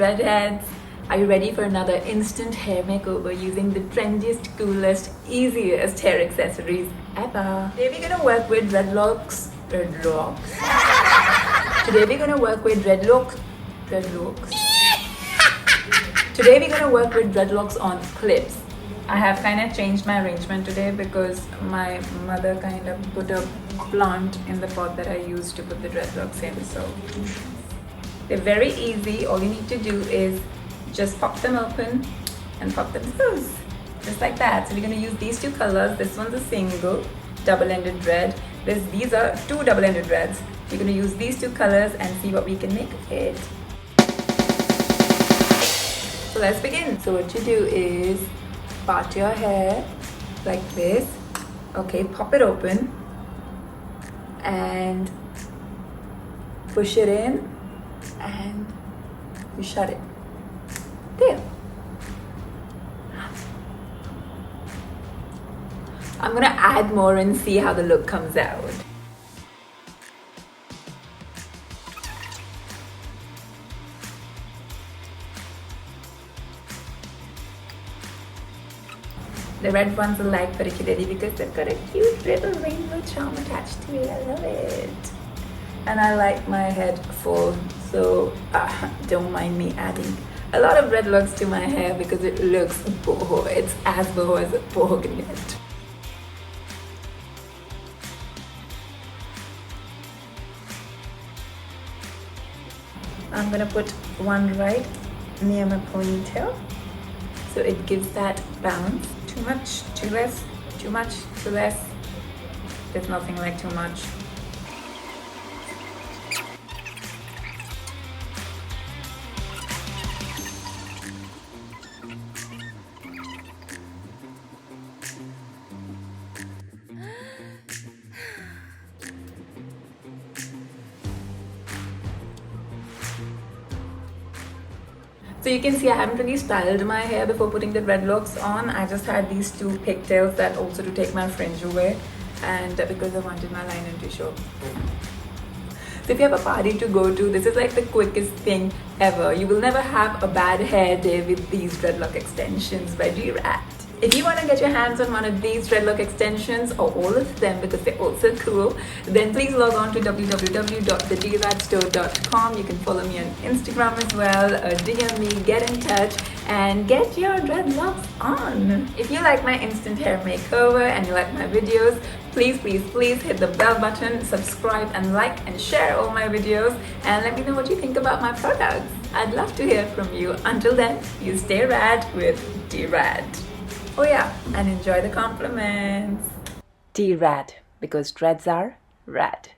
dreadheads. Are you ready for another instant hair makeover using the trendiest, coolest, easiest hair accessories ever? Today we're gonna work with dreadlocks. Today we're gonna work with dreadlocks. Today we're gonna work with dreadlocks on clips. I have kind of changed my arrangement today because my mother kind of put a plant in the pot that I used to put the dreadlocks in. So they're very easy. All you need to do is just pop them open and pop them loose, just like that. So we're going to use these two colors. This one's a single double-ended dread. These are two double-ended dreads. We're going to use these two colors and see what we can make of it. So let's begin. So what you do is part your hair like this. Okay, pop it open and push it in and you shut it. There. I'm gonna add more and see how the look comes out. The red ones I like particularly because they've got a cute little rainbow charm attached to it. I love it. And I like my head full, so don't mind me adding a lot of dreadlocks to my hair because it looks boho. It's as boho as a boho can get. I'm gonna put one right near my ponytail so it gives that balance. Too much, too less, too much, too less. There's nothing like too much. So you can see I haven't really styled my hair before putting the dreadlocks on. I just had these two pigtails that also to take my fringe away, and because I wanted my lining to show. So if you have a party to go to, this is like the quickest thing ever. You will never have a bad hair day with these dreadlock extensions by dRad. If you want to get your hands on one of these dreadlock extensions or all of them because they're also cool, then please log on to www.thedradstore.com. You can follow me on Instagram as well, DM me, get in touch and get your dreadlocks on. If you like my instant hair makeover and you like my videos, please hit the bell button, subscribe and like and share all my videos and let me know what you think about my products. I'd love to hear from you. Until then, you stay rad with dRad. Oh yeah, and enjoy the compliments. dRad, because dreads are rad.